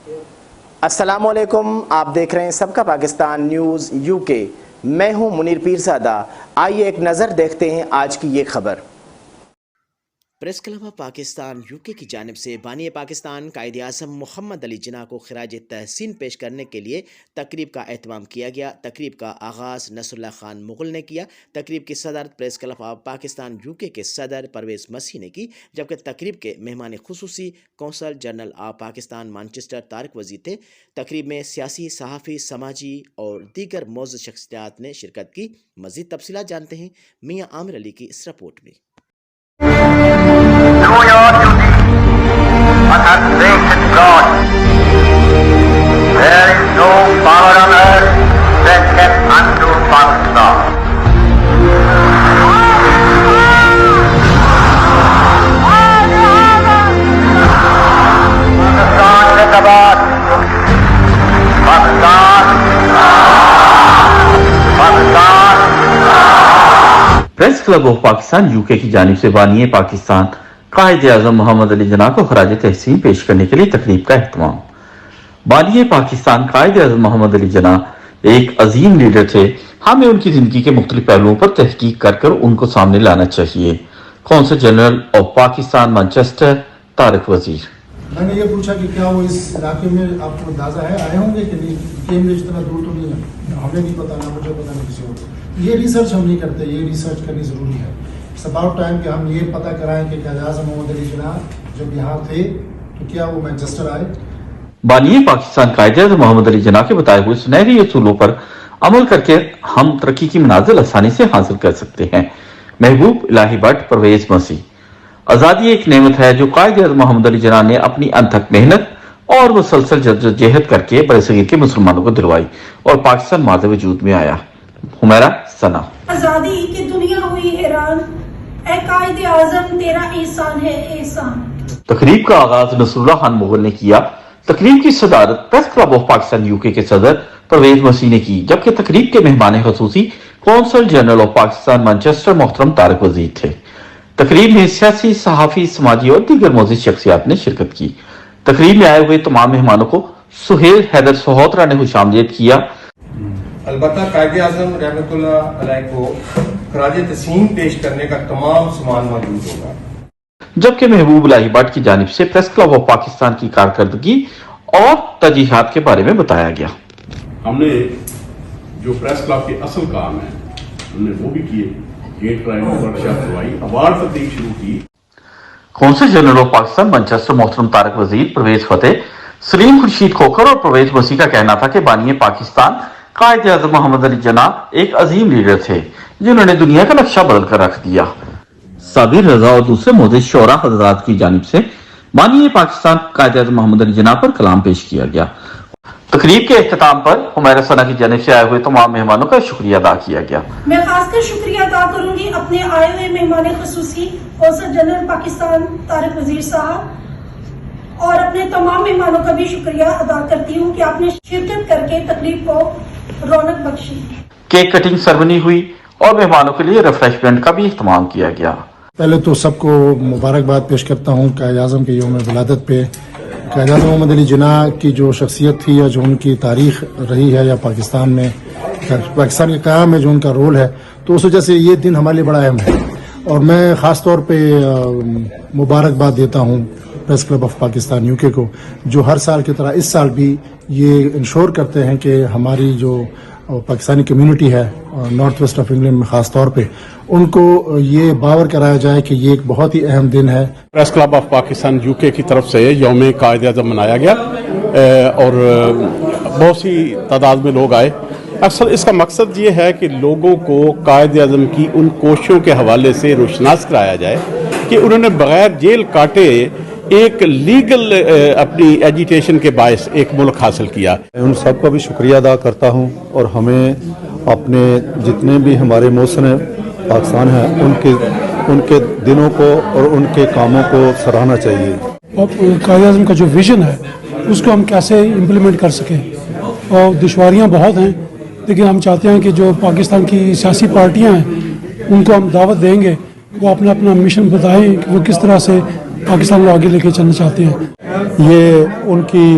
السلام علیکم، آپ دیکھ رہے ہیں سب کا پاکستان نیوز یو کے۔ میں ہوں منیر پیرزادہ۔ آئیے ایک نظر دیکھتے ہیں آج کی یہ خبر۔ Press club of Pakistan you کے کی جانب سے بانی پاکستان قائد اعظم محمد علی جناح کو خراج تحسین پیش کرنے کے لیے تقریب کا اہتمام کیا گیا۔ تقریب کا آغاز نصر اللہ خان مغل نے کیا۔ تقریب کی صدارت press club of Pakistan you کے صدر پرویز مسیح نے کی، جبکہ تقریب کے مہمان خصوصی قونصل general of Pakistan Manchester Tariq وزیر تھے۔ تقریب میں سیاسی، صحافی، سماجی اور دیگر معزز شخصیات نے شرکت کی۔ مزید تفصیلات جانتے ہیں میاں عامر علی کی اس رپورٹ میں۔ Do your duty and have faith in God. There is no power on earth that can undo Pakistan. Pakistan Zindabad. Pakistan. Pakistan. Press club of Pakistan you کے کی جانب سے بانی پاکستان قائد اعظم محمد علی جناح کو خراج تحسین پیش کرنے کے لیے تقریب کا اہتمام۔ بانی پاکستان قائد اعظم محمد علی جناح ایک عظیم لیڈر تھے۔ ہمیں ان کی زندگی کے مختلف پہلوؤں پر تحقیق کر ان کو سامنے لانا چاہیے۔ قونصل general of Pakistan Manchester Tariq وزیر۔ میں نے یہ پوچھا کہ کیا وہ اس علاقے میں آپ کو اندازہ ہے آئے ہوں گے کہ نہیں، کیمبرج اتنا دور تو نہیں ہے، ہمیں نہیں پتا، نہ مجھے پتا، نہ کسی اور۔ یہ ریسرچ ہم نہیں کرتے، یہ ریسرچ کرنی ضروری ہے۔ اٹس اباؤٹ ٹائم کہ ہم یہ پتہ کرائیں کہ قائد اعظم محمد علی جناح جب یہاں تھے تو کیا وہ مانچسٹر آئے۔ بانی پاکستان قائد اعظم محمد علی جناح کے بتائے ہوئے سنہری اصولوں پر عمل کر کے ہم ترقی کی منازل آسانی سے حاصل کر سکتے ہیں۔ محبوب الہی بٹ پرویز مسیح۔ آزادی ایک نعمت ہے جو قائد اعظم محمد علی جناح نے اپنی انتھک محنت اور مسلسل جدوجہد کر کے برصغیر کے مسلمانوں کو دلوائی اور پاکستان ماض وجود میں آیا۔ حمیرہ ثنا۔ آزادی کی دنیا ہوئی حیران، اے قائد اعظم تیرا احسان ہے احسان۔ تقریب کا آغاز نصر اللہ خان مغل نے کیا۔ تقریب کی صدارت press club of Pakistan you کے صدر پرویز مسیح نے کی، جبکہ تقریب کے مہمان خصوصی قونصل جنرل آف پاکستان مانچسٹر محترم طارق وزیر تھے۔ تقریب میں سیاسی، صحافی، سماجی اور دیگر معزز شخصیات نے شرکت کی۔ تقریب میں آئے ہوئے تمام مہمانوں کو سہیل حیدر سہوترا نے خوش آمدید کیا۔ البتہ قائد اعظم رحمۃ اللہ علیہ کو خراج تحسین پیش کرنے کا تمام سامان موجود ہوگا۔ جبکہ محبوب الہی بٹ کی جانب سے پریس کلب آف پاکستان کی کارکردگی اور ترجیحات کے بارے میں بتایا گیا۔ ہم نے جو پریس کلب کے اصل کام ہے ہم نے وہ بھی کیے، گیٹ ڈرائیو ورکشاپ کروائی، اوارڈ فتح شروع کی۔ قونصل جنرل آف پاکستان مانچسٹر محترم طارق وزیر پرویز فتح، سلیم خورشید کھوکھر اور پرویز مسیح کا کہنا تھا کہ بانی پاکستان قائد اعظم محمد علی جناح ایک عظیم لیڈر تھے جنہوں نے دنیا کا نقشہ بدل کر رکھ دیا۔ صابر رضا اور دوسرے معزز شعراء حضرات کی جانب سے بانی پاکستان قائد اعظم محمد علی جناح پر کلام پیش کیا گیا۔ تقریب کے اختتام پر حمیرہ ثنا کی جانب سے آئے ہوئے تمام مہمانوں کا شکریہ ادا کیا گیا۔ میں خاص کر شکریہ ادا کروں گی اپنے آئے ہوئے مہمان خصوصی قونصل جنرل پاکستان طارق وزیر صاحب اور اپنے تمام مہمانوں کا بھی شکریہ ادا کرتی ہوں کہ آپ نے شرکت کر کے تقریب کو رونق بخشی۔ کیک کٹنگ سرمنی ہوئی اور مہمانوں کے لیے ریفریشمنٹ کا بھی اہتمام کیا گیا۔ پہلے تو سب کو مبارکباد پیش کرتا ہوں قائد اعظم کے یوم ولادت پہ۔ قائد اعظم محمد علی جناح کی جو شخصیت تھی یا جو ان کی تاریخ رہی ہے یا پاکستان کے قیام میں جو ان کا رول ہے، تو اس وجہ سے یہ دن ہمارے لیے بڑا اہم ہے، اور میں خاص طور پہ مبارکباد دیتا ہوں press club of Pakistan you کے کو، جو ہر سال کی طرح اس سال بھی یہ انشور کرتے ہیں کہ ہماری جو پاکستانی کمیونٹی ہے نارتھ ویسٹ آف انگلینڈ میں خاص طور پہ، ان کو یہ باور کرایا جائے کہ یہ ایک بہت ہی اہم دن ہے۔ Press club of Pakistan you کے کی طرف سے یوم قائد اعظم منایا گیا اور بہت سی تعداد میں لوگ آئے۔ اکثر اس کا مقصد یہ ہے کہ لوگوں کو قائد اعظم کی ان کوششوں کے حوالے سے روشناس کرایا جائے کہ انہوں نے بغیر جیل کاٹے ایک لیگل اپنی ایجیٹیشن کے باعث ایک ملک حاصل کیا۔ ان سب کا بھی شکریہ ادا کرتا ہوں، اور ہمیں اپنے جتنے بھی ہمارے محسن پاکستان ہیں ان کے دنوں کو اور ان کے کاموں کو سراہنا چاہیے۔ قائد اعظم کا جو ویژن ہے اس کو ہم کیسے امپلیمنٹ کر سکیں، اور دشواریاں بہت ہیں، لیکن ہم چاہتے ہیں کہ جو پاکستان کی سیاسی پارٹیاں ہیں ان کو ہم دعوت دیں گے، وہ اپنا مشن بتائیں کہ وہ کس طرح سے پاکستان کو آگے لے کے چلنا چاہتے ہیں۔ یہ ان کی